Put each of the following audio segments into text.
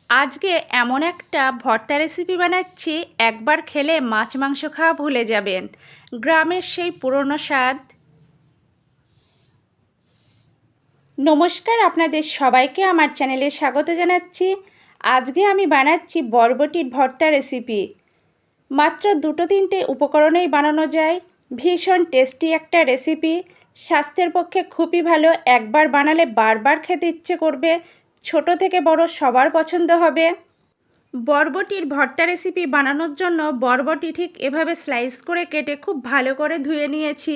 আজকে এমন একটা ভর্তা রেসিপি বানাচ্ছি, একবার খেলে মাছ মাংস খাওয়া ভুলে যাবেন। গ্রামের সেই পুরনো স্বাদ। নমস্কার, আপনাদের সবাইকে আমার চ্যানেলে স্বাগত জানাচ্ছি। আজকে আমি বানাচ্ছি বরবটির ভর্তা রেসিপি। মাত্র 2-3টে উপকরণেই বানানো যায়। ভীষণ টেস্টি একটা রেসিপি, স্বাস্থ্যের পক্ষে খুবই ভালো। একবার বানালে বারবার খেতে ইচ্ছে করবে। ছোট থেকে বড় সবার পছন্দ হবে। বরবটির ভর্তা রেসিপি বানানোর জন্য বরবটি ঠিক এভাবে স্লাইস করে কেটে খুব ভালো করে ধুয়ে নিয়েছি।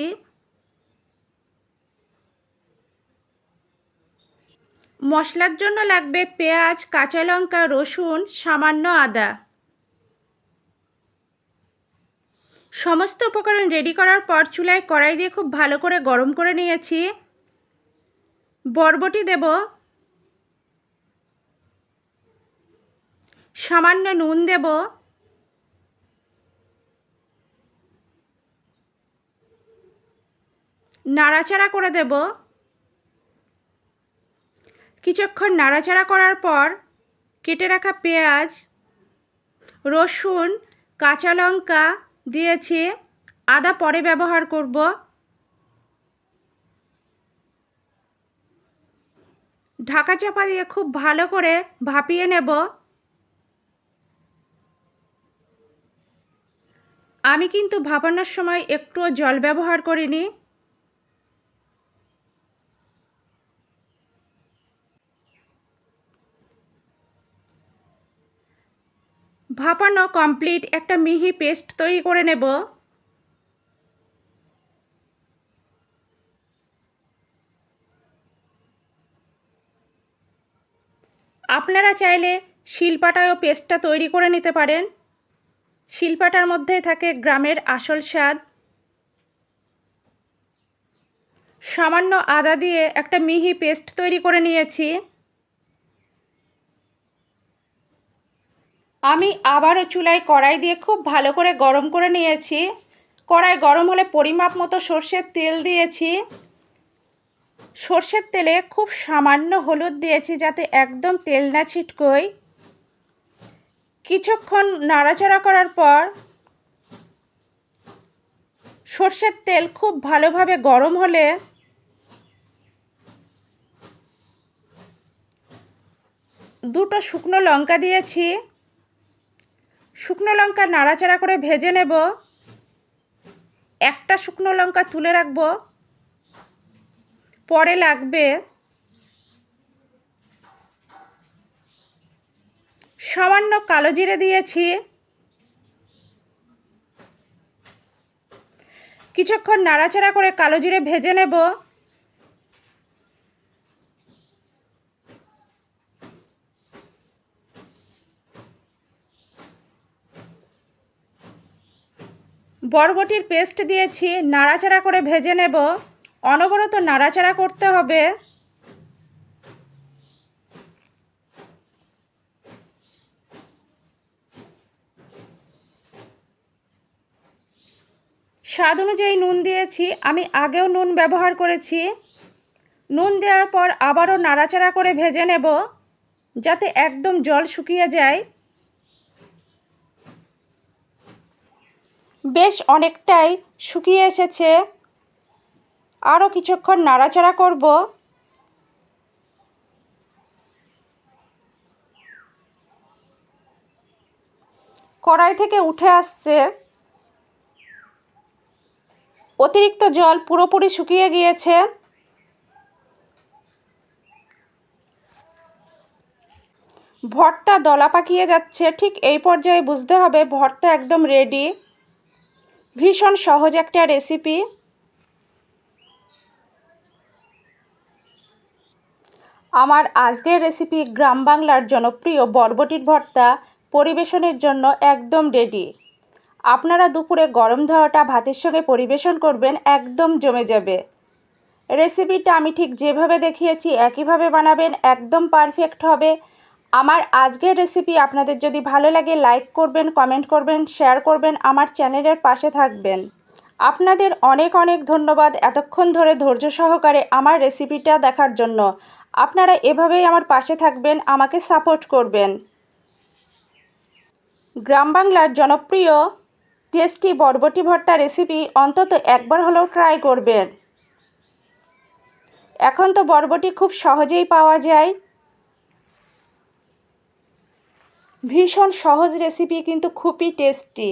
মশলার জন্য লাগবে পেঁয়াজ, কাঁচা লঙ্কা, রসুন, সামান্য আদা। সমস্ত উপকরণ রেডি করার পর চুলায় কড়াই দিয়ে খুব ভালো করে গরম করে নিয়েছি। বরবটি দেব, সামান্য নুন দেব, নাড়াচাড়া করে দেব। কিছুক্ষণ নাড়াচাড়া করার পর কেটে রাখা পেঁয়াজ, রসুন, কাঁচা লঙ্কা দিয়েছি। আদা পরে ব্যবহার করব। ঢাকা চাপা দিয়ে খুব ভালো করে ভাপিয়ে নেব। আমি কিন্তু ভাপানোর সময় একটুও জল ব্যবহার করিনি। ভাপানো কমপ্লিট, একটা মিহি পেস্ট তৈরি করে নেব। আপনারা চাইলে শিলপাটায়ও পেস্টটা তৈরি করে নিতে পারেন। শিলপাটার মধ্যেই থাকে গ্রামের আসল স্বাদ। সামান্য আদা দিয়ে একটা মিহি পেস্ট তৈরি করে নিয়েছি। আমি আবারও চুলায় কড়াই দিয়ে খুব ভালো করে গরম করে নিয়েছি। কড়াই গরম হলে পরিমাপ মতো সর্ষের তেল দিয়েছি। সর্ষের তেলে খুব সামান্য হলুদ দিয়েছি যাতে একদম তেল না ছিটকোয়। কিছুক্ষণ নাড়াচাড়া করার পর সর্ষের তেল খুব ভালোভাবে গরম হলে দুটো শুকনো লঙ্কা দিয়েছি। শুকনো লঙ্কা নাড়াচাড়া করে ভেজে নেব। একটা শুকনো লঙ্কা তুলে রাখব, পরে লাগবে। সামান্য কালো জিরে দিয়েছি। কিছুক্ষণ নাড়াচাড়া করে কালো জিরে ভেজে নেব। বরবটির পেস্ট দিয়েছি, নাড়াচাড়া করে ভেজে নেব। অনবরত নাড়াচাড়া করতে হবে। স্বাদ অনুযায়ী নুন দিয়েছি। আমি আগেও নুন ব্যবহার করেছি। নুন দেওয়ার পর আবারও নাড়াচাড়া করে ভেজে নেব যাতে একদম জল শুকিয়ে যায়। বেশ অনেকটাই শুকিয়ে এসেছে। আরও কিছুক্ষণ নাড়াচাড়া করব। কড়াই থেকে উঠে আসছে। অতিরিক্ত জল পুরোপুরি শুকিয়ে গিয়েছে। ভর্তা দলা পাকিয়ে যাচ্ছে, ঠিক এই পর্যায়ে বুঝতে হবে ভর্তা একদম রেডি। ভীষণ সহজ একটা রেসিপি। আমার আজকের রেসিপি গ্রাম বাংলার জনপ্রিয় বরবটির ভর্তা পরিবেশনের জন্য একদম রেডি। আপনারা দুপুরে গরম ধোয়াটা ভাতের সঙ্গে পরিবেশন করবেন, একদম জমে যাবে। রেসিপিটা আমি ঠিক যেভাবে দেখিয়েছি একইভাবে বানাবেন, একদম পারফেক্ট হবে। আমার আজকের রেসিপি আপনাদের যদি ভালো লাগে লাইক করবেন, কমেন্ট করবেন, শেয়ার করবেন, আমার চ্যানেলের পাশে থাকবেন। আপনাদের অনেক অনেক ধন্যবাদ এতক্ষণ ধরে ধৈর্য সহকারে আমার রেসিপিটা দেখার জন্য। আপনারা এভাবেই আমার পাশে থাকবেন, আমাকে সাপোর্ট করবেন। গ্রাম বাংলার জনপ্রিয় টেস্টি বরবটি ভর্তা রেসিপি অন্তত একবার হলেও ট্রাই করবেন। এখন তো বরবটি খুব সহজেই পাওয়া যায়। ভীষণ সহজ রেসিপি কিন্তু খুবই টেস্টি।